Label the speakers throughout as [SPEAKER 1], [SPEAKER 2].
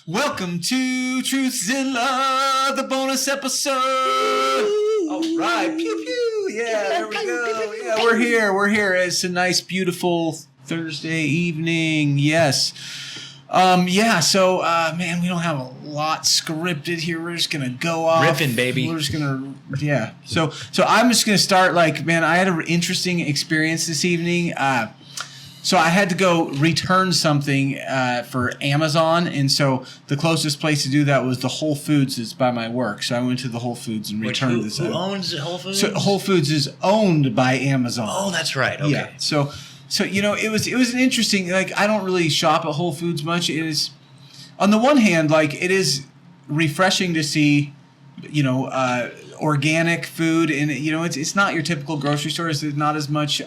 [SPEAKER 1] Welcome to Truthzilla, the bonus episode. All right, pew pew. Yeah, there we go. Yeah, we're here. It's a nice, beautiful Thursday evening. Yes. So, man, we don't have a lot scripted here. We're just gonna go off.
[SPEAKER 2] Riffing, baby.
[SPEAKER 1] We're just gonna, yeah. So I'm just gonna start. Like, man, I had an interesting experience this evening. So I had to go return something for Amazon, and so the closest place to do that was the Whole Foods that's by my work. So I went to the Whole Foods and returned this.
[SPEAKER 2] Who owns Whole Foods?
[SPEAKER 1] So Whole Foods is owned by Amazon.
[SPEAKER 2] Oh, that's right. Okay.
[SPEAKER 1] Yeah. So you know, it was an interesting. Like, I don't really shop at Whole Foods much. It is, on the one hand, like, it is refreshing to see, you know, organic food, and you know, it's not your typical grocery store. There's not as much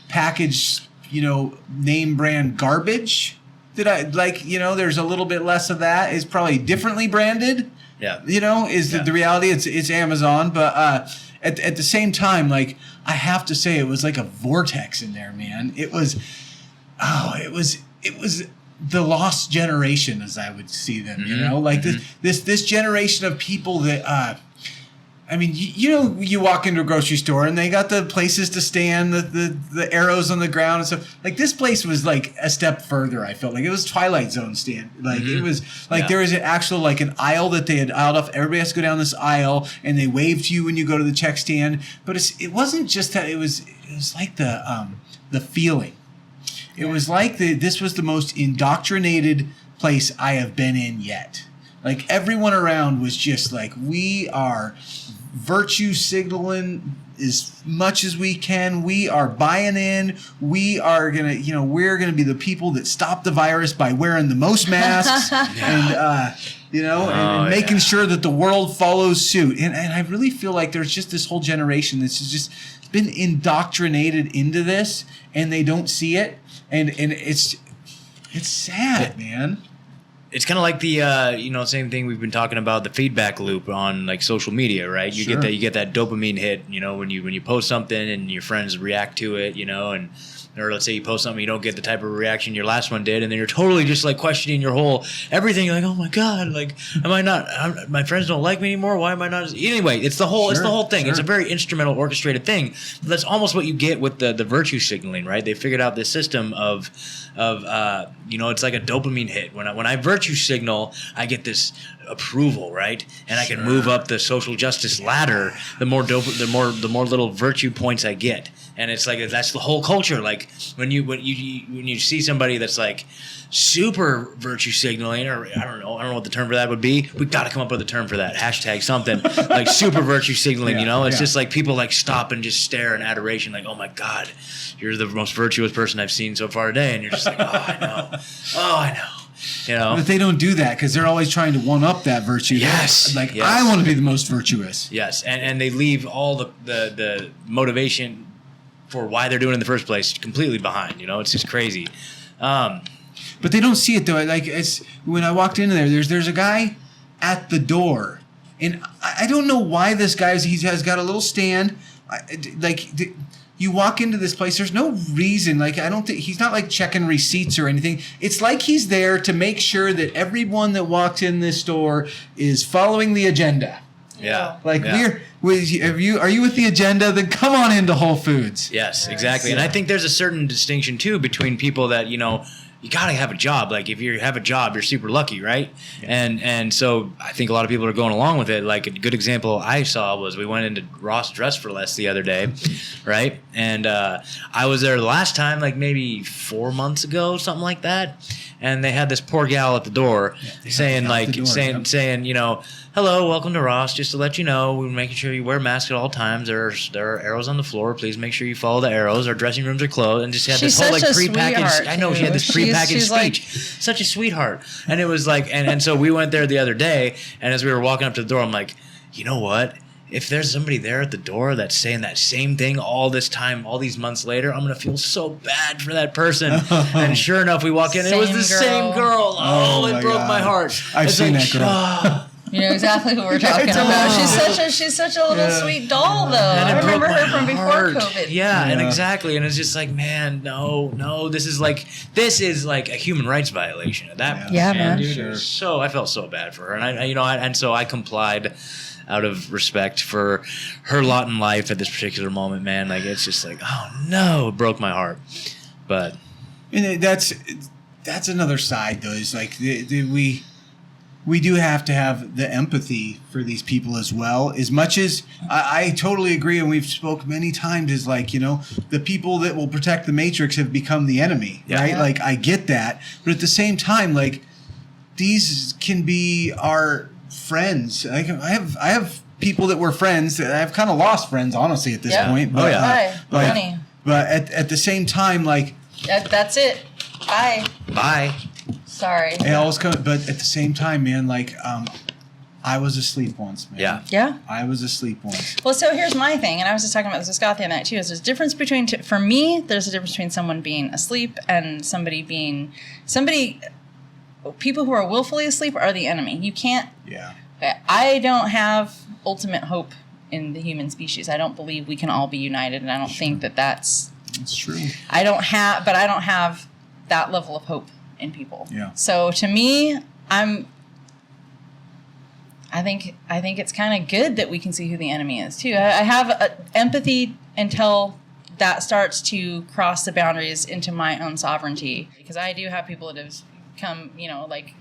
[SPEAKER 1] packaged, you know, name brand garbage that I like. You know, there's a little bit less of that. It's probably differently branded.
[SPEAKER 2] Yeah.
[SPEAKER 1] You know, the reality. It's Amazon, but at the same time, like, I have to say, it was like a vortex in there, man. It was the lost generation, as I would see them. You know, like this generation of people that. I mean, you know, you walk into a grocery store and they got the places to stand, the arrows on the ground and stuff. Like, this place was like a step further. I felt like it was Twilight Zone stand. Like, it was like there was an actual, like, an aisle that they had aisled off. Everybody has to go down this aisle, and they wave to you when you go to the check stand. But it wasn't just that. It was like the feeling. It was like this was the most indoctrinated place I have been in yet. Like, everyone around was just like, we are virtue signaling as much as we can. We are buying in. We are gonna, you know, we're gonna be the people that stop the virus by wearing the most masks and you know, and making sure that the world follows suit. And I really feel like there's just this whole generation that's just been indoctrinated into this, and they don't see it, and it's sad, man.
[SPEAKER 2] It's kind of like the you know, same thing we've been talking about, the feedback loop on, like, social media, right? You get that dopamine hit, you know, when you post something and your friends react to it, you know, and or let's say you post something, you don't get the type of reaction your last one did, and then you're totally just like questioning your whole everything. You're like, oh my god, like, my friends don't like me anymore. Why am I not? Anyway, it's the whole thing. It's a very instrumental, orchestrated thing. That's almost what you get with the virtue signaling, right? They figured out this system of you know, it's like a dopamine hit. When I virtue signal, I get this approval, right? And I can move up the social justice ladder. The more little virtue points I get. And it's like, that's the whole culture. Like, when you see somebody that's like super virtue signaling, or I don't know what the term for that would be. We've got to come up with a term for that. Hashtag something like super virtue signaling. You know, it's just like people like stop and just stare in adoration, like, oh my god, you're the most virtuous person I've seen so far today, and you're just like, oh, I know. You know,
[SPEAKER 1] but they don't do that because they're always trying to one up that virtue.
[SPEAKER 2] Yes,
[SPEAKER 1] like, I want to be the most virtuous.
[SPEAKER 2] Yes, and they leave all the motivation for why they're doing it in the first place completely behind. You know, it's just crazy.
[SPEAKER 1] But they don't see it though. Like, it's when I walked into there, there's a guy at the door, and I don't know why this guy he has got a little stand. You walk into this place, there's no reason. Like, I don't think he's not like checking receipts or anything. It's like he's there to make sure that everyone that walks in this store is following the agenda.
[SPEAKER 2] Yeah.
[SPEAKER 1] Like, are you with the agenda? Then come on into Whole Foods.
[SPEAKER 2] Yes, exactly. And I think there's a certain distinction too between people that, you know, you gotta have a job. Like, if you have a job, you're super lucky, right? Yeah. And so I think a lot of people are going along with it. Like, a good example I saw was we went into Ross Dress for Less the other day, right? And I was there the last time, like maybe 4 months ago, something like that. And they had this poor gal at the door saying, you know, hello, welcome to Ross. Just to let you know, we're making sure you wear masks at all times. There are arrows on the floor. Please make sure you follow the arrows. Our dressing rooms are closed. And just had this whole, like, prepackaged. I know, she had this prepackaged speech. Like, such a sweetheart. And it was like, and so we went there the other day. And as we were walking up to the door, I'm like, you know what? If there's somebody there at the door that's saying that same thing all this time, all these months later, I'm going to feel so bad for that person. And sure enough, we walk in, and it was the same girl. Oh, it broke my heart.
[SPEAKER 1] I've seen that girl.
[SPEAKER 3] You know exactly who we're talking about. She's such a little sweet doll, though. I remember her from before COVID.
[SPEAKER 2] Yeah, and exactly, and it's just like, man, no, this is like a human rights violation at that point.
[SPEAKER 3] Yeah, man.
[SPEAKER 2] Dude, sure. I felt so bad for her, and so I complied out of respect for her lot in life at this particular moment, man. Like, it's just like, oh no, it broke my heart. But
[SPEAKER 1] and that's another side, though. Is like we do have to have the empathy for these people as well. As much as I totally agree, and we've spoke many times, is like, the people that will protect the Matrix have become the enemy, right?
[SPEAKER 3] Yeah.
[SPEAKER 1] Like, I get that, but at the same time, like, these can be our friends. I have people that were friends that I've kind of lost friends, honestly, at this point. But, but at the same time, like,
[SPEAKER 3] that's it. Bye. Sorry.
[SPEAKER 1] But at the same time, man, like, I was asleep once, man.
[SPEAKER 3] Yeah.
[SPEAKER 1] I was asleep once.
[SPEAKER 3] Well, so here's my thing, and I was just talking about this with Scott the other night too. Is there's a difference between, for me, there's a difference between someone being asleep and people who are willfully asleep are the enemy. You can't.
[SPEAKER 1] Yeah.
[SPEAKER 3] I don't have ultimate hope in the human species. I don't believe we can all be united, and I don't think that's.
[SPEAKER 1] It's true.
[SPEAKER 3] I don't have that level of hope in people.
[SPEAKER 1] Yeah.
[SPEAKER 3] So to me, I think it's kind of good that we can see who the enemy is too. I have empathy until that starts to cross the boundaries into my own sovereignty, because I do have people that have come, like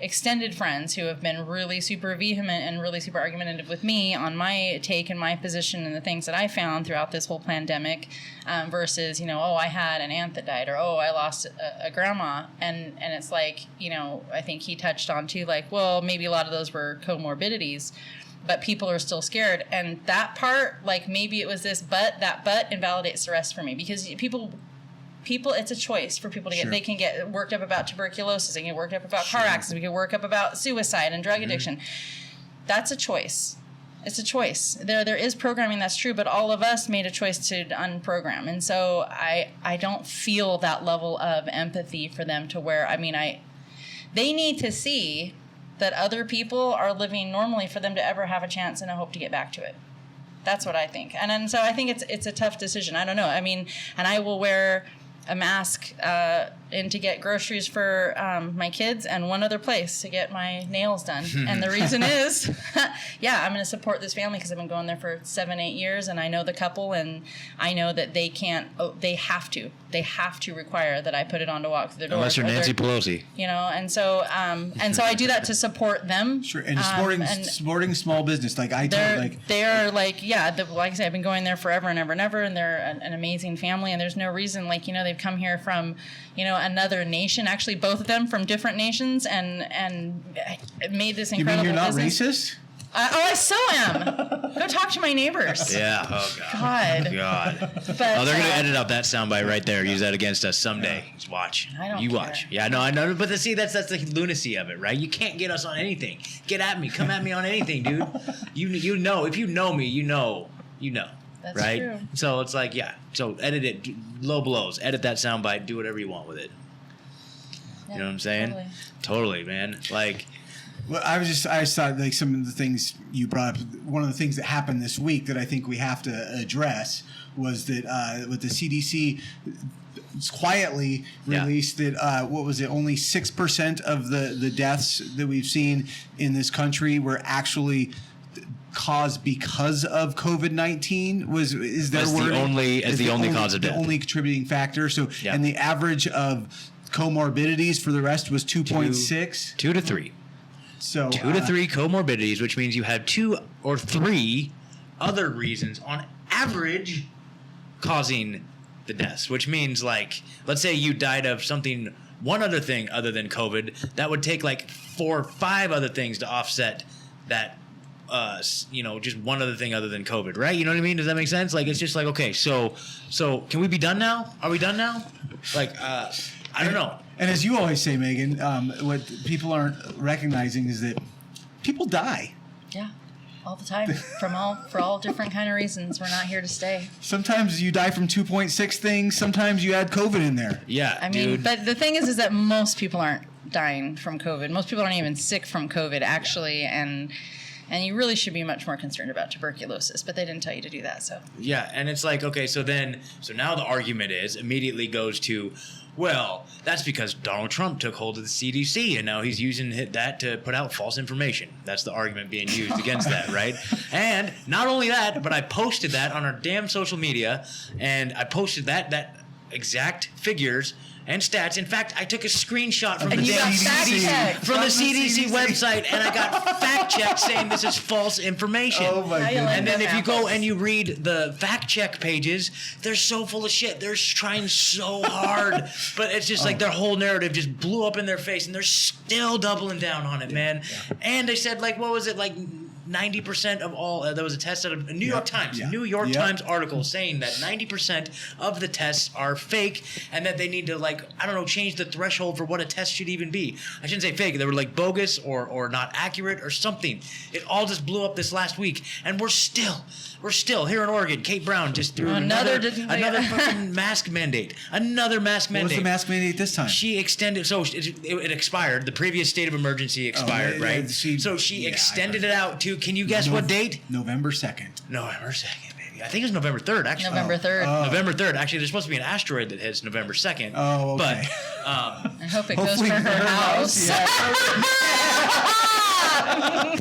[SPEAKER 3] extended friends who have been really super vehement and really super argumentative with me on my take and my position and the things that I found throughout this whole pandemic, versus, I had an aunt that died, or, I lost a grandma. And it's like, I think he touched on too, like, well, maybe a lot of those were comorbidities, but people are still scared. And that part, like, maybe it was this, but that but invalidates the rest for me, because people, it's a choice for people to get. They can get worked up about tuberculosis. They can get worked up about car accidents. We can work up about suicide and drug addiction. That's a choice. It's a choice. There is programming, that's true, but all of us made a choice to unprogram. And so I don't feel that level of empathy for them to where, they need to see that other people are living normally for them to ever have a chance and a hope to get back to it. That's what I think. And so I think it's a tough decision. I don't know. And I will wear a mask and to get groceries for my kids, and one other place to get my nails done. And the reason is, I'm going to support this family because I've been going there for 7-8 years, and I know the couple, and I know that they have to require that I put it on to walk through the door.
[SPEAKER 2] Unless you're Nancy Pelosi.
[SPEAKER 3] And so I do that to support them.
[SPEAKER 1] Sure, and supporting small business. Like I
[SPEAKER 3] like I said, I've been going there forever and ever and ever, and they're an amazing family, and there's no reason, they've come here from, another nation, actually both of them from different nations, and made this incredible business.
[SPEAKER 1] You mean you're not racist?
[SPEAKER 3] I so am. Go talk to my neighbors.
[SPEAKER 2] Yeah. Oh God. But, they're gonna edit out that soundbite right there. Use that against us someday. Just watch.
[SPEAKER 3] I don't.
[SPEAKER 2] You
[SPEAKER 3] care.
[SPEAKER 2] watch. Yeah. No. I know. But see, that's the lunacy of it, right? You can't get us on anything. Get at me. Come at me on anything, dude. You know. If you know me, you know.
[SPEAKER 3] That's
[SPEAKER 2] right?
[SPEAKER 3] true.
[SPEAKER 2] So it's like, so edit it, low blows, edit that soundbite, do whatever you want with it. You know what I'm saying? Totally, man. Like,
[SPEAKER 1] well, I thought like some of the things you brought up. One of the things that happened this week that I think we have to address was that with the CDC quietly released that only 6% of the deaths that we've seen in this country were actually caused because of COVID-19. Is their word
[SPEAKER 2] the only cause of death,
[SPEAKER 1] the only contributing factor. So and the average of comorbidities for the rest was 2.6,
[SPEAKER 2] 2 to 3.
[SPEAKER 1] So
[SPEAKER 2] 2 to 3 comorbidities, which means you had 2 or 3 other reasons on average causing the deaths, which means, like, let's say you died of something, one other thing other than COVID, that would take like 4 or 5 other things to offset that, just one other thing other than COVID, right? You know what I mean? Does that make sense? Like, it's just like, okay, so can we be done now? Are we done now? Like, I don't know.
[SPEAKER 1] And as you always say, Megan, what people aren't recognizing is that people die.
[SPEAKER 3] Yeah, all the time, for all different kind of reasons. We're not here to stay.
[SPEAKER 1] Sometimes you die from 2.6 things. Sometimes you add COVID in there.
[SPEAKER 2] Yeah,
[SPEAKER 3] but the thing is that most people aren't dying from COVID. Most people aren't even sick from COVID, actually, and you really should be much more concerned about tuberculosis, but they didn't tell you to do that, so.
[SPEAKER 2] Yeah, and it's like, okay, so now the argument immediately goes to, well, that's because Donald Trump took hold of the CDC, and now he's using that to put out false information. That's the argument being used against that, right? And not only that, but I posted that on our damn social media, and I posted that exact figures and stats. In fact, I took a screenshot from the CDC website, and I got fact checked saying this is false information.
[SPEAKER 1] Oh my goodness.
[SPEAKER 2] And then if you go and you read the fact check pages, they're so full of shit. They're trying so hard, but it's just like their whole narrative just blew up in their face, and they're still doubling down on it, man. Yeah. And they said, like, what was it, like 90% of all, there was a test out of New York Times, New York Times article saying that 90% of the tests are fake, and that they need to, like, I don't know, change the threshold for what a test should even be. I shouldn't say fake. They were like bogus or not accurate or something. It all just blew up this last week, and we're still here in Oregon. Kate Brown just threw another fucking mask mandate. Another mask mandate.
[SPEAKER 1] What was the mask mandate this time?
[SPEAKER 2] She extended, so it expired. The previous state of emergency expired, right? So she extended it out to, can you guess what date?
[SPEAKER 1] November 2nd.
[SPEAKER 2] November 2nd, baby. I think it was November 3rd, actually.
[SPEAKER 3] November 3rd.
[SPEAKER 2] November 3rd. Actually, there's supposed to be an asteroid that hits November 2nd.
[SPEAKER 1] Oh, okay.
[SPEAKER 2] But
[SPEAKER 3] I hope it goes for her house.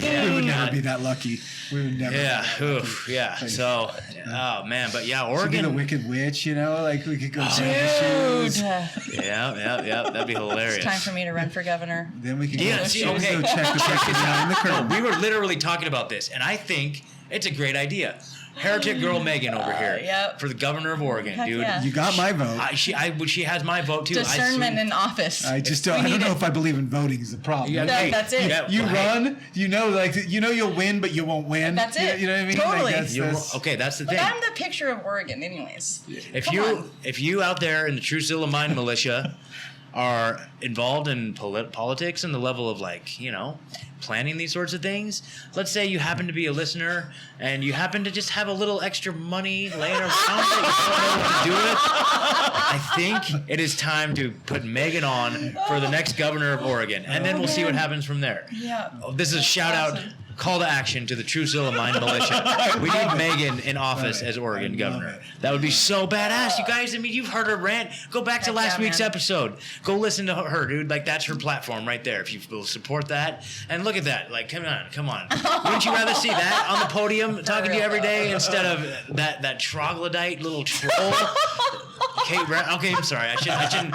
[SPEAKER 1] We would never be that lucky. We would never.
[SPEAKER 2] Yeah. Oof, yeah. So, oh man, but yeah, Oregon.
[SPEAKER 1] She'd be the Wicked Witch, you know, like we could go.
[SPEAKER 3] Dude.
[SPEAKER 2] Yeah. That'd be hilarious.
[SPEAKER 3] It's time for me to run for governor.
[SPEAKER 1] Then we can
[SPEAKER 2] go
[SPEAKER 1] check the picture behind the curtain.
[SPEAKER 2] We were literally talking about this, and I think it's a great idea. Heretic girl Megan over here for the governor of Oregon,
[SPEAKER 3] Heck
[SPEAKER 2] dude.
[SPEAKER 3] yeah.
[SPEAKER 1] You got my vote.
[SPEAKER 2] She has my vote too.
[SPEAKER 3] Discernment in office.
[SPEAKER 1] I don't know if I believe in voting is the problem.
[SPEAKER 2] Yeah,
[SPEAKER 3] that's it.
[SPEAKER 1] You run, you know you'll win, but you won't win.
[SPEAKER 3] That's it.
[SPEAKER 1] You know what I mean?
[SPEAKER 3] Totally.
[SPEAKER 2] Okay, that's the thing.
[SPEAKER 3] But I'm the picture of Oregon, anyways.
[SPEAKER 2] If you out there in the Truthzilla Mind Militia are involved in politics and the level of, like, you know, planning these sorts of things, let's say you happen to be a listener and you happen to just have a little extra money laying around that you don't know what to do with, I think it is time to put Megan on for the next governor of Oregon, and then we'll see what happens from there.
[SPEAKER 3] Yeah.
[SPEAKER 2] This is a shout out, call to action to the Truthzilla Mind Militia. We need Megan in office as Oregon governor. That would be so badass, you guys. I mean, you've heard her rant. Go back to last week's episode. Go listen to her, dude. Like, that's her platform right there. If you will support that, and look at that. Like, come on. Wouldn't you rather see that on the podium talking to you every day instead of that troglodyte little troll? Kate Brown. Okay, I'm sorry. I shouldn't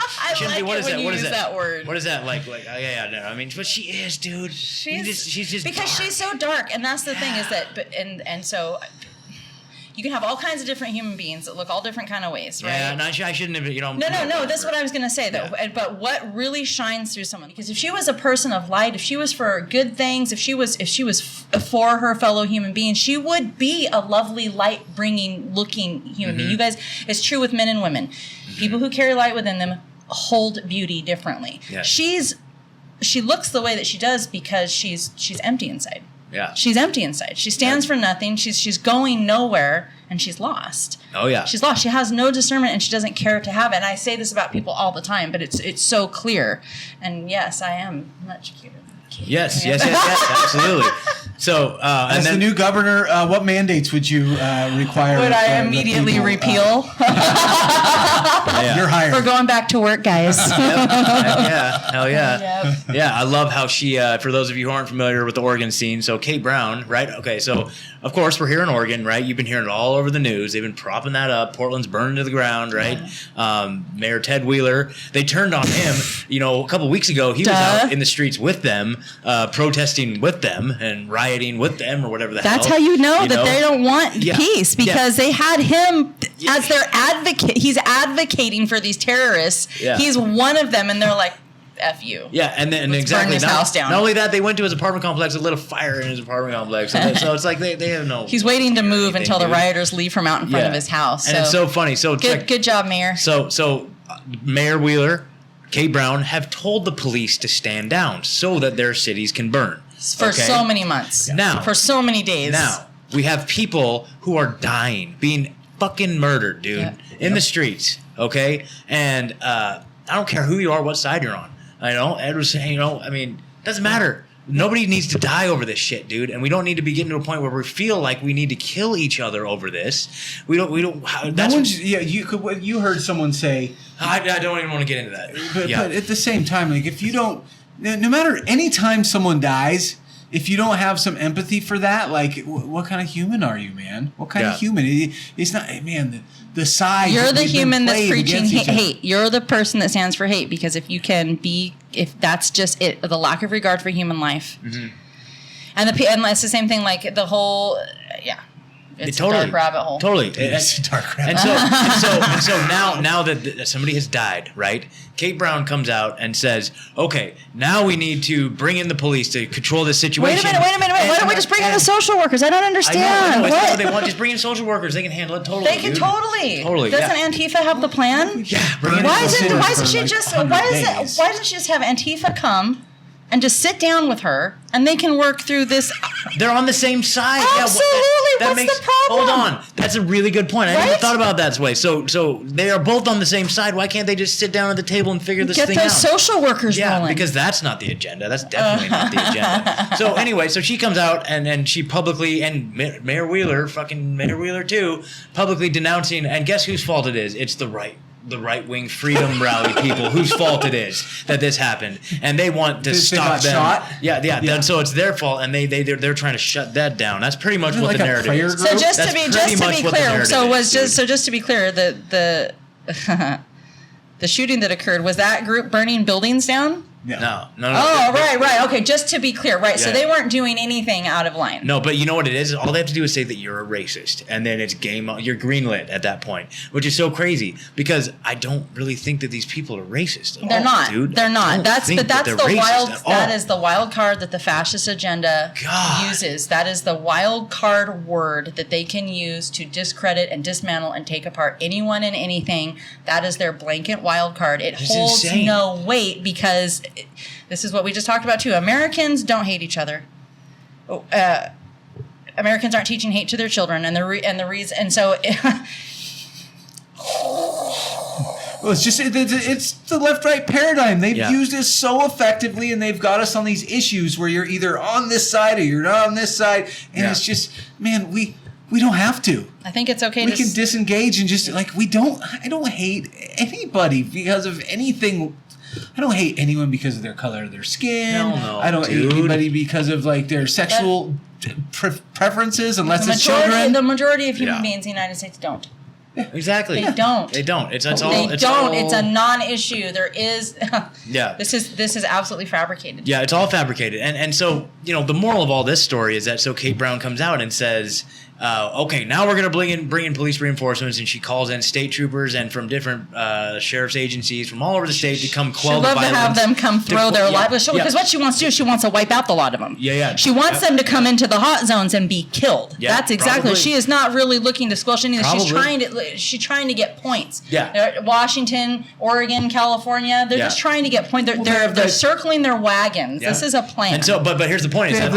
[SPEAKER 3] like
[SPEAKER 2] be. What is that? What is
[SPEAKER 3] that word?
[SPEAKER 2] What is that like? Like, no. I mean, but she is, dude. She's just
[SPEAKER 3] because
[SPEAKER 2] dark.
[SPEAKER 3] she's so dark, and that's the thing is that, and so you can have all kinds of different human beings that look all different kind of ways, right?
[SPEAKER 2] Yeah, no, I shouldn't have. You know.
[SPEAKER 3] No. That's what I was gonna say, though. Yeah. But what really shines through someone, because if she was a person of light, if she was for good things, if she was for her fellow human beings, she would be a lovely, light-bringing, looking human being. You guys, it's true with men and women. People who carry light within them hold beauty differently. Yeah. She looks the way that she does because she's empty inside.
[SPEAKER 2] Yeah.
[SPEAKER 3] She's empty inside. She stands for nothing. She's going nowhere, and she's lost.
[SPEAKER 2] Oh yeah.
[SPEAKER 3] She's lost. She has no discernment, and she doesn't care to have it. And I say this about people all the time, but it's so clear. And yes, I am much cuter than Kate.
[SPEAKER 2] Yes, absolutely. So,
[SPEAKER 1] as the new governor, what mandates would you require?
[SPEAKER 3] Would I immediately repeal?
[SPEAKER 1] You're hired.
[SPEAKER 3] We're going back to work, guys.
[SPEAKER 2] Hell yeah. Yep. Yeah, I love how she, for those of you who aren't familiar with the Oregon scene, so Kate Brown, right? Okay, so of course we're here in Oregon, right? You've been hearing it all over the news. They've been propping that up. Portland's burning to the ground, right? Yeah. Mayor Ted Wheeler, they turned on him, you know, a couple weeks ago. He was out in the streets with them, protesting with them and rioting with them or whatever the hell.
[SPEAKER 3] That's how you know that they don't want peace, because they had him as their advocate. He's advocating for these terrorists. Yeah. He's one of them, and they're like, F you.
[SPEAKER 2] Yeah, and then
[SPEAKER 3] Let's
[SPEAKER 2] exactly.
[SPEAKER 3] burn this house down.
[SPEAKER 2] Not only that, they went to his apartment complex and lit a fire in his apartment complex. So it's like they have no.
[SPEAKER 3] He's waiting to move until the rioters leave from out in front of his house.
[SPEAKER 2] And it's so funny. So
[SPEAKER 3] good job, Mayor.
[SPEAKER 2] So Mayor Wheeler, Kate Brown have told the police to stand down so that their cities can burn
[SPEAKER 3] for so many months.
[SPEAKER 2] Now,
[SPEAKER 3] for so many days.
[SPEAKER 2] Now we have people who are dying, being fucking murdered, dude, in the streets. Okay, and I don't care who you are, what side you're on. I know Ed was saying, I mean, doesn't matter. Nobody needs to die over this shit, dude, and we don't need to be getting to a point where we feel like we need to kill each other over this. We don't. That's
[SPEAKER 1] you heard someone say.
[SPEAKER 2] I don't even want to get into that.
[SPEAKER 1] But at the same time, like if you don't, no matter any time someone dies, if you don't have some empathy for that, like what kind of human are you, man? What kind of human? It's not, man. The side.
[SPEAKER 3] You're the human that's preaching hate. You're the person that stands for hate because if that's just it, the lack of regard for human life, and it's the same thing. Like the whole, it's a dark rabbit hole.
[SPEAKER 2] Totally,
[SPEAKER 1] it's a dark rabbit
[SPEAKER 2] hole. And so now that somebody has died, right? Kate Brown comes out and says, "Okay, now we need to bring in the police to control this situation."
[SPEAKER 3] Wait a minute. Why don't we just bring in the social workers? I don't understand.
[SPEAKER 2] I know what they want. Just bring in social workers. They can handle it totally.
[SPEAKER 3] They can totally. Doesn't Antifa have the plan?
[SPEAKER 2] Yeah.
[SPEAKER 3] Why doesn't she just have Antifa come and just sit down with her and they can work through this?
[SPEAKER 2] They're on the same side.
[SPEAKER 3] Absolutely. What's the problem?
[SPEAKER 2] Hold on. That's a really good point. I never thought about that way. So they are both on the same side. Why can't they just sit down at the table and figure this thing out?
[SPEAKER 3] Get those social workers rolling.
[SPEAKER 2] Yeah, because that's not the agenda. That's definitely not the agenda. So anyway, so she comes out and she publicly, and Mayor Wheeler too, publicly denouncing, and guess whose fault it is? It's the right-wing freedom rally people whose fault it is that this happened, and they want to stop them.
[SPEAKER 1] Shot?
[SPEAKER 2] Yeah. And so it's their fault, and they're trying to shut that down. That's pretty much what the narrative is.
[SPEAKER 3] So just to be clear, just to be clear, the the shooting that occurred, was that group burning buildings down?
[SPEAKER 2] No.
[SPEAKER 3] Oh, right. Okay, just to be clear, right. Yeah. So they weren't doing anything out of line.
[SPEAKER 2] No, but you know what it is? All they have to do is say that you're a racist, and then it's game on. You're greenlit at that point, which is so crazy because I don't really think that these people are racist.
[SPEAKER 3] They're not,
[SPEAKER 2] dude.
[SPEAKER 3] They're not. That is the wild card that the fascist agenda uses. That is the wild card word that they can use to discredit and dismantle and take apart anyone and anything. That is their blanket wild card. It holds no weight because this is what we just talked about too. Americans don't hate each other. Americans aren't teaching hate to their children, and the reason. And so,
[SPEAKER 1] well, it's the left-right paradigm. They've used it so effectively, and they've got us on these issues where you're either on this side or you're not on this side, and it's just, man, we don't have to.
[SPEAKER 3] I think it's okay.
[SPEAKER 1] We can disengage and just like I don't hate anybody because of anything. I don't hate anyone because of their color of their skin.
[SPEAKER 2] No,
[SPEAKER 1] I don't hate anybody because of like their sexual preferences, unless it's children.
[SPEAKER 3] The majority of human beings in the United States don't.
[SPEAKER 2] Yeah. Exactly.
[SPEAKER 3] They don't.
[SPEAKER 2] They don't. It's
[SPEAKER 3] a non-issue. There is.
[SPEAKER 2] This
[SPEAKER 3] is absolutely fabricated.
[SPEAKER 2] Yeah, it's all fabricated, and so the moral of all this story is that Kate Brown comes out and says, okay, now we're going to bring in police reinforcements, and she calls in state troopers and from different sheriff's agencies from all over the state to come quell the violence.
[SPEAKER 3] She'd love to have them come throw their lives. Because what she wants to do is she wants to wipe out the lot of them.
[SPEAKER 2] Yeah.
[SPEAKER 3] She wants them to come into the hot zones and be killed. Yeah, that's exactly. She is not really looking to squelch anything. She's trying to get points.
[SPEAKER 2] Yeah.
[SPEAKER 3] Washington, Oregon, California. They're just trying to get points. They're circling their wagons. Yeah. This is a plan.
[SPEAKER 2] And so, but here's the point: is that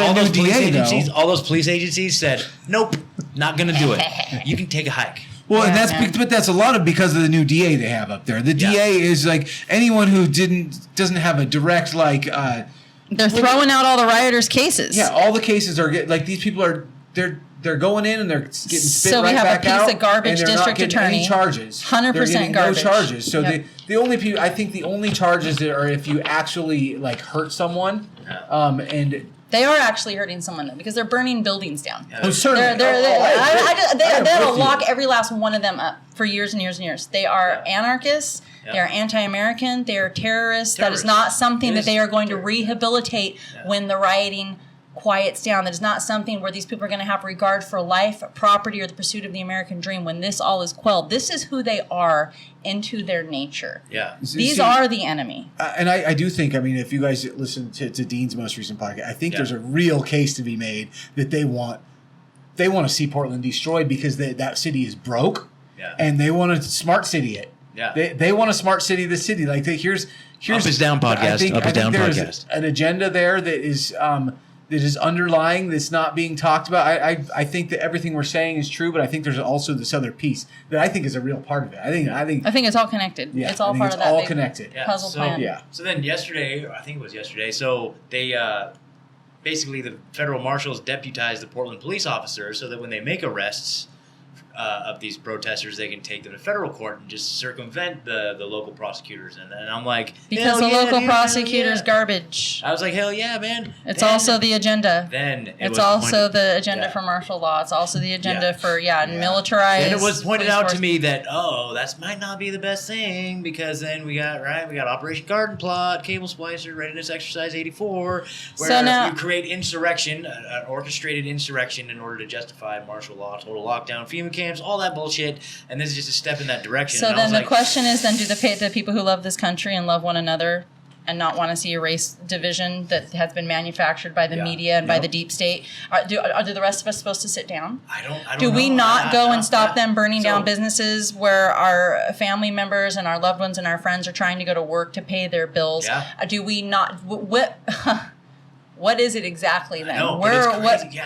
[SPEAKER 2] all those police agencies said, nope. Not going to do it. You can take a hike.
[SPEAKER 1] Well, and that's a lot of because of the new DA they have up there. The DA is like anyone who doesn't have a direct like.
[SPEAKER 3] They're throwing out all the rioters' cases.
[SPEAKER 1] Yeah, all the cases are like these people are they're going in and they're getting spit right back out. So we have a piece
[SPEAKER 3] of garbage district attorney.
[SPEAKER 1] Any charges?
[SPEAKER 3] 100% garbage.
[SPEAKER 1] No charges. So the only people I think the only charges that are if you actually like hurt someone, and.
[SPEAKER 3] They are actually hurting someone though, because they're burning buildings down.
[SPEAKER 1] Yeah, certainly.
[SPEAKER 3] They'll lock every last one of them up for years and years and years. They are anarchists. They are anti-American. They are terrorists. That is not something that they are going to rehabilitate when the rioting quiets down. That is not something where these people are going to have regard for life, property, or the pursuit of the American dream when this all is quelled. This is who they are into their nature.
[SPEAKER 2] Yeah.
[SPEAKER 3] These are the enemy.
[SPEAKER 1] And I do think, I mean, if you guys listen to Dean's most recent podcast, I think there's a real case to be made that they want to see Portland destroyed because that city is broke and they want to smart city it.
[SPEAKER 2] Yeah.
[SPEAKER 1] They want to smart city the city. Like here's
[SPEAKER 2] Up is Down podcast.
[SPEAKER 1] I think
[SPEAKER 2] Up is Down
[SPEAKER 1] there's
[SPEAKER 2] podcast.
[SPEAKER 1] an agenda there that is underlying that's not being talked about. I think that everything we're saying is true, but I think there's also this other piece that I think is a real part of it. I think
[SPEAKER 3] it's all connected.
[SPEAKER 1] Yeah,
[SPEAKER 3] it's all part of that
[SPEAKER 1] all
[SPEAKER 3] big
[SPEAKER 1] connected.
[SPEAKER 3] puzzle plan.
[SPEAKER 1] Yeah.
[SPEAKER 2] So then yesterday, I think it was yesterday, so they basically the federal marshals deputized the Portland police officers so that when they make arrests of these protesters, they can take them to federal court and just circumvent the local prosecutors. And I'm like,
[SPEAKER 3] because the local prosecutor's garbage.
[SPEAKER 2] I was like, hell yeah, man.
[SPEAKER 3] It's also the agenda.
[SPEAKER 2] Then
[SPEAKER 3] it's also the agenda for martial law. It's also the agenda for militarized.
[SPEAKER 2] And it was pointed out to me that that might not be the best thing, because then we got Operation Garden Plot, Cable Splicer, Readiness Exercise 84, where you create insurrection, an orchestrated insurrection in order to justify martial law, total lockdown, FEMA camps, all that bullshit, and this is just a step in that direction.
[SPEAKER 3] So then the question is, then do the people who love this country and love one another and not want to see a race division that has been manufactured by the media and by the deep state, do the rest of us supposed to sit down?
[SPEAKER 2] I don't
[SPEAKER 3] do we
[SPEAKER 2] know.
[SPEAKER 3] not go and stop them burning down businesses where our family members and our loved ones and our friends are trying to go to work to pay their bills? Do we not? What is it exactly then?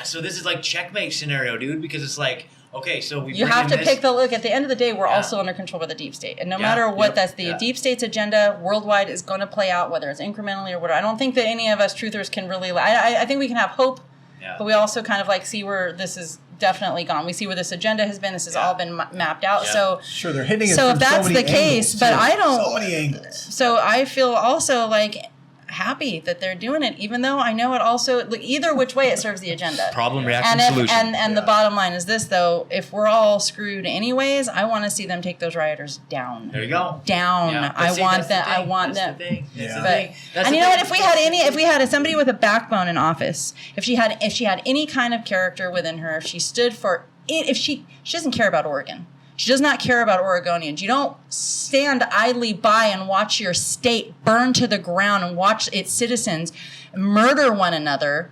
[SPEAKER 2] So this is like checkmate scenario, dude, because it's like, okay, so
[SPEAKER 3] you have to pick the look. At the end of the day, we're also under control by the deep state, and no matter what, that's the deep state's agenda worldwide is going to play out, whether it's incrementally or whatever. I don't think that any of us truthers can really. I think we can have hope, but we also kind of like see where this is definitely gone. We see where this agenda has been. This has all been mapped out. So
[SPEAKER 1] sure, they're hitting it.
[SPEAKER 3] So
[SPEAKER 1] from
[SPEAKER 3] if that's
[SPEAKER 1] so many
[SPEAKER 3] the case,
[SPEAKER 1] angles,
[SPEAKER 3] but I don't.
[SPEAKER 1] So many angles.
[SPEAKER 3] So I feel also like happy that they're doing it, even though I know it also, either which way, it serves the agenda.
[SPEAKER 2] Problem, reaction, solution.
[SPEAKER 3] And the bottom line is this, though: if we're all screwed anyways, I want to see them take those rioters down.
[SPEAKER 2] There you go.
[SPEAKER 3] Down.
[SPEAKER 2] Yeah.
[SPEAKER 3] I want them.
[SPEAKER 2] That's the thing.
[SPEAKER 3] And you know what? If we had somebody with a backbone in office, if she had any kind of character within her, if she stood for, if she doesn't care about Oregon. She does not care about Oregonians. You don't stand idly by and watch your state burn to the ground and watch its citizens murder one another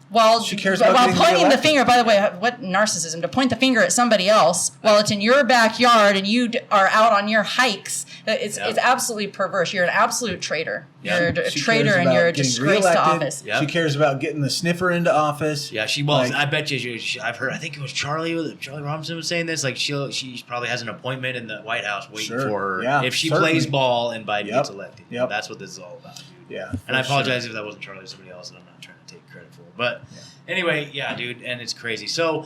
[SPEAKER 3] while pointing the finger. By the way, what narcissism to point the finger at somebody else while it's in your backyard and you are out on your hikes. It's absolutely perverse. You're an absolute traitor. You're a traitor and you're a disgrace to office.
[SPEAKER 1] She cares about getting the sniffer into office.
[SPEAKER 2] Yeah, she was. I bet you. I've heard. I think it was Charlie Robinson was saying this. Like she probably has an appointment in the White House waiting for her if she plays ball and Biden gets elected.
[SPEAKER 1] Yep.
[SPEAKER 2] That's what this is all about, dude.
[SPEAKER 1] Yeah.
[SPEAKER 2] And I apologize if that wasn't Charlie or somebody else, and I'm not trying to take credit for it. But anyway, yeah, dude, and it's crazy. So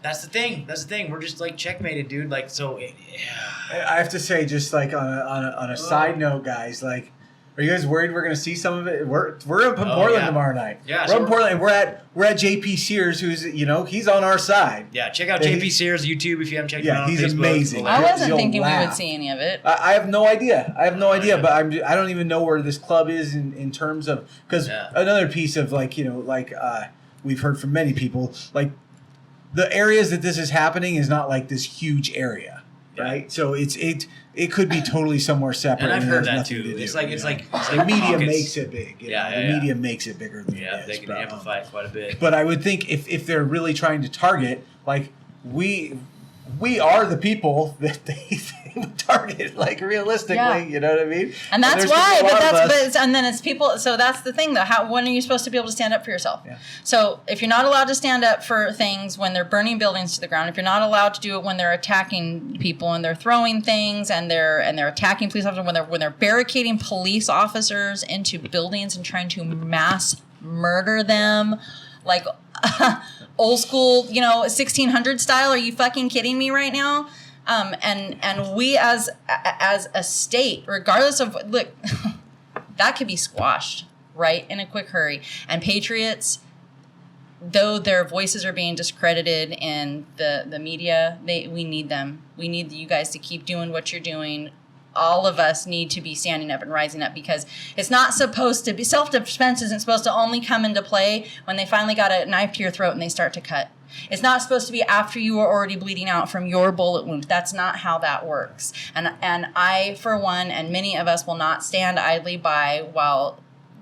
[SPEAKER 2] that's the thing. We're just like checkmated, dude. Like so.
[SPEAKER 1] I have to say, just like on a side note, guys, like. Are you guys worried we're going to see some of it? We're up in Portland tomorrow night.
[SPEAKER 2] Yeah,
[SPEAKER 1] we're in Portland. And we're at JP Sears, who's he's on our side.
[SPEAKER 2] Yeah, check out JP Sears YouTube if you haven't checked him out.
[SPEAKER 1] Yeah, he's
[SPEAKER 2] Facebook.
[SPEAKER 1] amazing.
[SPEAKER 3] I wasn't thinking we would see any of it.
[SPEAKER 1] I have no idea. But I don't even know where this club is in terms of because another piece of we've heard from many people like the areas that this is happening is not like this huge area, right? So it could be totally somewhere separate.
[SPEAKER 2] And I've heard that too. It's like
[SPEAKER 1] the media makes it big. The media makes it bigger than it is.
[SPEAKER 2] They can amplify it quite a bit.
[SPEAKER 1] But I would think if they're really trying to target, like we are the people that they would target, like realistically, you know what I mean?
[SPEAKER 3] And that's why, and then it's people. So that's the thing, though. When are you supposed to be able to stand up for yourself? Yeah. So if you're not allowed to stand up for things when they're burning buildings to the ground, if you're not allowed to do it when they're attacking people and they're throwing things and they're attacking police officers, when they're barricading police officers into buildings and trying to mass murder them, like old school, 1600 style. Are you fucking kidding me right now? And we as a state, regardless of that could be squashed right in a quick hurry. And patriots, though their voices are being discredited in the media, we need them. We need you guys to keep doing what you're doing. All of us need to be standing up and rising up because it's not supposed to be self-defense isn't supposed to only come into play when they finally got a knife to your throat and they start to cut. It's not supposed to be after you are already bleeding out from your bullet wound. That's not how that works. And I, for one, and many of us will not stand idly by while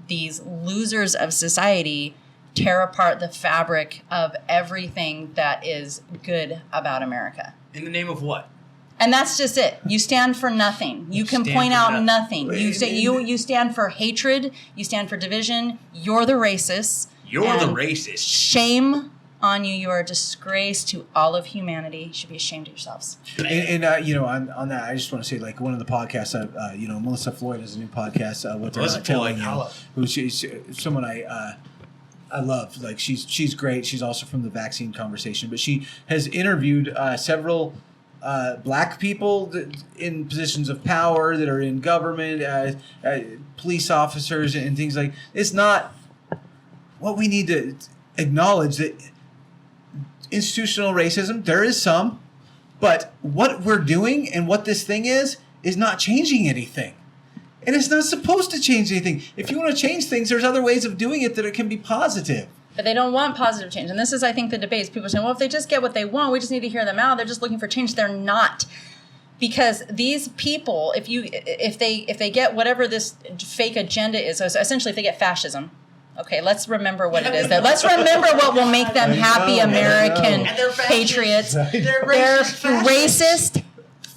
[SPEAKER 3] these losers of society tear apart the fabric of everything that is good about America.
[SPEAKER 2] In the name of what?
[SPEAKER 3] And that's just it. You stand for nothing. You can point out nothing. You stand for hatred. You stand for division. You're the racists.
[SPEAKER 2] You're the
[SPEAKER 3] And
[SPEAKER 2] racist.
[SPEAKER 3] Shame on you. You are a disgrace to all of humanity. You should be ashamed of yourselves.
[SPEAKER 1] And on that, I just want to say, like, one of the podcasts, Melissa Floyd has a new podcast. What they're
[SPEAKER 2] Melissa
[SPEAKER 1] not telling
[SPEAKER 2] Floyd,
[SPEAKER 1] you, she's someone I love. Like, she's great. She's also from the vaccine conversation, but she has interviewed several black people in positions of power that are in government, police officers, and things like. It's not what we need to acknowledge that. Institutional racism, there is some, but what we're doing and what this thing is not changing anything. And it's not supposed to change anything. If you want to change things, there's other ways of doing it that it can be positive.
[SPEAKER 3] But they don't want positive change. And this is, I think, the debates. People are saying, well, if they just get what they want, we just need to hear them out. They're just looking for change. They're not. Because these people, if they get whatever this fake agenda is, so essentially if they get fascism, okay, let's remember what it is. Let's remember what will make them happy American patriots.
[SPEAKER 2] They're
[SPEAKER 3] They're
[SPEAKER 2] racist.
[SPEAKER 3] racist,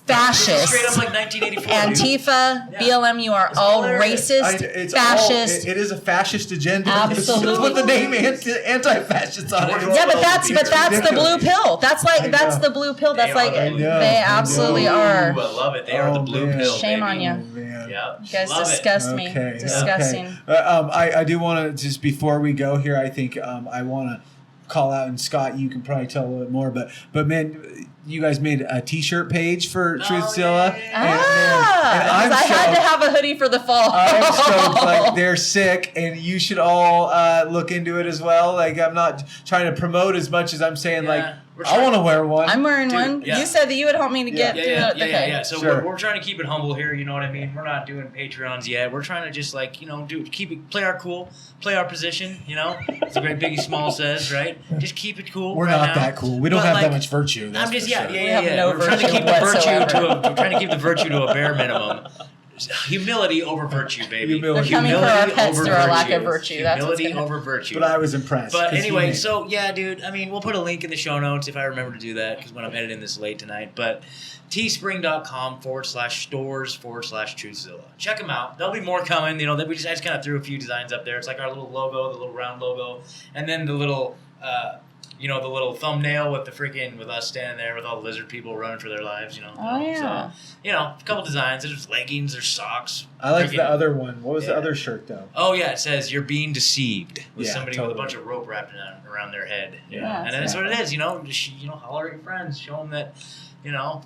[SPEAKER 3] fascist.
[SPEAKER 2] Straight up like 1984.
[SPEAKER 3] Antifa, BLM, you are all racist, fascist.
[SPEAKER 1] It is a fascist agenda.
[SPEAKER 3] Absolutely.
[SPEAKER 1] That's what the name anti-fascist on it.
[SPEAKER 3] Yeah, but that's the blue pill. That's the blue pill. That's they absolutely are.
[SPEAKER 2] Ooh, I love it. They are the blue
[SPEAKER 1] man.
[SPEAKER 2] pill.
[SPEAKER 3] Shame
[SPEAKER 2] baby.
[SPEAKER 3] on you.
[SPEAKER 2] Yep.
[SPEAKER 3] You guys
[SPEAKER 2] Love
[SPEAKER 3] disgust me.
[SPEAKER 1] Okay,
[SPEAKER 3] Disgusting.
[SPEAKER 1] okay. I do want to, just before we go here, I think I want to call out, and Scott, you can probably tell a little bit more, but man, you guys made a t-shirt page for Truthzilla.
[SPEAKER 3] I had to have a hoodie for the fall.
[SPEAKER 1] I'm stoked. Like, they're sick, and you should all look into it as well. Like, I'm not trying to promote as much as I'm saying, I want to wear one.
[SPEAKER 3] I'm wearing one.
[SPEAKER 2] Yeah.
[SPEAKER 3] You said that you would help me to get
[SPEAKER 2] Yeah. So
[SPEAKER 1] Sure.
[SPEAKER 2] we're trying to keep it humble here. You know what I mean? We're not doing Patreons yet. We're trying to just play our cool, play our position. You know, it's a great Biggie Small says, right? Just keep it cool.
[SPEAKER 1] We're
[SPEAKER 2] right
[SPEAKER 1] not
[SPEAKER 2] now.
[SPEAKER 1] that cool. We don't
[SPEAKER 2] But,
[SPEAKER 1] have that much virtue. That's
[SPEAKER 2] I'm just
[SPEAKER 1] for sure.
[SPEAKER 3] We have no
[SPEAKER 2] We're trying to
[SPEAKER 3] virtue
[SPEAKER 2] keep the virtue
[SPEAKER 3] whatsoever.
[SPEAKER 2] we're trying to keep the virtue to a bare minimum. Humility over virtue, baby.
[SPEAKER 1] Humility.
[SPEAKER 3] They're coming for our
[SPEAKER 2] Humility
[SPEAKER 3] pets
[SPEAKER 2] over
[SPEAKER 3] through our lack of
[SPEAKER 2] virtue.
[SPEAKER 3] virtue. That's what's
[SPEAKER 2] Humility
[SPEAKER 3] gonna
[SPEAKER 2] over virtue.
[SPEAKER 1] But I was impressed.
[SPEAKER 2] But
[SPEAKER 1] 'cause
[SPEAKER 2] anyway,
[SPEAKER 1] you-
[SPEAKER 2] so yeah, dude. I mean, we'll put a link in the show notes if I remember to do that, because when I'm editing this late tonight. But teespring.com/stores/Truthzilla. Check them out. There'll be more coming. You know, I just kind of threw a few designs up there. It's like our little logo, the little round logo, and then the little. The little thumbnail with us standing there with all the lizard people running for their lives,
[SPEAKER 3] Oh, yeah.
[SPEAKER 2] So, a couple designs. There's leggings, there's socks.
[SPEAKER 1] I like the other one. What was the other shirt, though?
[SPEAKER 2] Oh, yeah, it says, "You're being deceived," with somebody
[SPEAKER 1] totally.
[SPEAKER 2] with a bunch of rope wrapped around their head.
[SPEAKER 3] Yeah,
[SPEAKER 2] And that's what it is, just, holler at your friends, show them that, we're not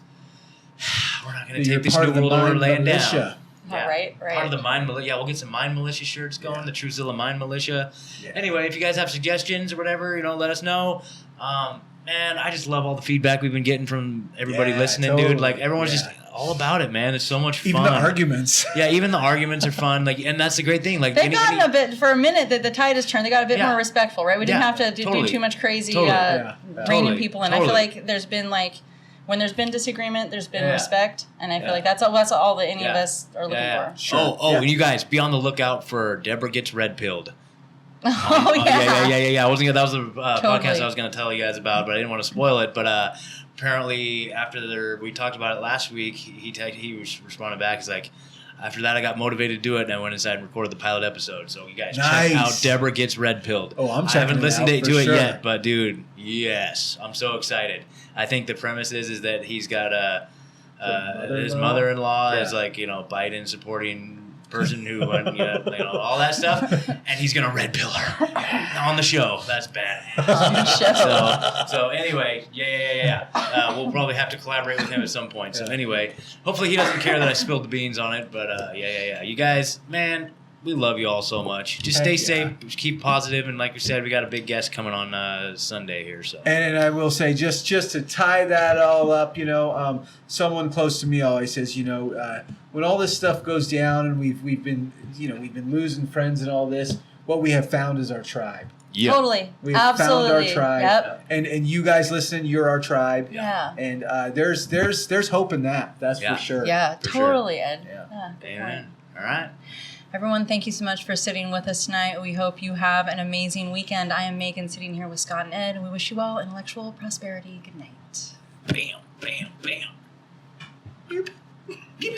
[SPEAKER 2] going to take this new world order laying down.
[SPEAKER 3] Yeah. Right.
[SPEAKER 2] Part of the Mind Militia. Yeah, we'll get some Mind Militia shirts going, the Truthzilla Mind Militia.
[SPEAKER 1] Yeah.
[SPEAKER 2] Anyway, if you guys have suggestions or whatever, let us know. Man, I just love all the feedback we've been getting from everybody listening,
[SPEAKER 1] totally.
[SPEAKER 2] dude. Like, everyone's just all about it, man. It's so much fun.
[SPEAKER 1] Even the arguments.
[SPEAKER 2] Yeah, even the arguments are fun. And that's the great thing. Like,
[SPEAKER 3] They've gotten a bit, for a minute, that the tide has turned. They got a bit
[SPEAKER 2] Yeah.
[SPEAKER 3] more respectful, right? We didn't
[SPEAKER 2] Yeah,
[SPEAKER 3] have to do
[SPEAKER 2] totally.
[SPEAKER 3] too much crazy
[SPEAKER 2] Totally.
[SPEAKER 3] reining people in.
[SPEAKER 2] Totally.
[SPEAKER 3] I feel like there's been when there's been disagreement, there's been
[SPEAKER 2] Yeah.
[SPEAKER 3] respect, and I feel
[SPEAKER 2] Yeah.
[SPEAKER 3] like that's all that any of
[SPEAKER 2] Yeah.
[SPEAKER 3] us are looking
[SPEAKER 2] Yeah.
[SPEAKER 3] for.
[SPEAKER 1] Sure.
[SPEAKER 2] Oh,
[SPEAKER 1] Yeah.
[SPEAKER 2] and you guys, be on the lookout for Deborah Gets Red Pilled.
[SPEAKER 3] Oh, yeah.
[SPEAKER 2] Yeah. I wasn't gonna, that was the
[SPEAKER 3] Totally.
[SPEAKER 2] podcast I was going to tell you guys about, but I didn't want to spoil it. But apparently, after we talked about it last week, he was responding back. He's like, after that, I got motivated to do it, and I went inside and recorded the pilot episode. So you guys check out Deborah Gets Red Pilled.
[SPEAKER 1] Oh, I'm
[SPEAKER 2] I
[SPEAKER 1] checking
[SPEAKER 2] haven't
[SPEAKER 1] it
[SPEAKER 2] listened
[SPEAKER 1] out
[SPEAKER 2] to
[SPEAKER 1] for
[SPEAKER 2] it
[SPEAKER 1] sure.
[SPEAKER 2] yet, but dude, yes, I'm so excited. I think the premise is that he's got his mother-in-law is Biden supporting person who all that stuff, and he's gonna red pill her on the show. That's badass. So anyway, yeah. We'll probably have to collaborate with him at some point. So anyway, hopefully he doesn't care that I spilled the beans on it. But yeah. You guys, man, we love you all so much. Just stay safe, keep positive, and like we said, we got a big guest coming on Sunday here. So
[SPEAKER 1] And I will say, just to tie that all up, someone close to me always says, when all this stuff goes down and we've been losing friends and all this, what we have found is our tribe.
[SPEAKER 2] yeah.
[SPEAKER 3] Totally.
[SPEAKER 1] We have
[SPEAKER 3] Absolutely.
[SPEAKER 1] found our tribe.
[SPEAKER 3] Yep.
[SPEAKER 1] And you guys listening, you're our tribe.
[SPEAKER 3] Yeah.
[SPEAKER 1] And there's hope in that. That's
[SPEAKER 2] Yeah.
[SPEAKER 1] for sure.
[SPEAKER 3] Yeah,
[SPEAKER 2] For sure.
[SPEAKER 3] totally, Ed.
[SPEAKER 1] Yeah.
[SPEAKER 3] Good
[SPEAKER 2] Amen.
[SPEAKER 3] point.
[SPEAKER 2] All right.
[SPEAKER 3] Everyone, thank you so much for sitting with us tonight. We hope you have an amazing weekend. I am Megan, sitting here with Scott and Ed, and we wish you all intellectual prosperity. Good night.
[SPEAKER 2] Bam, bam, bam.
[SPEAKER 1] Pew, pew.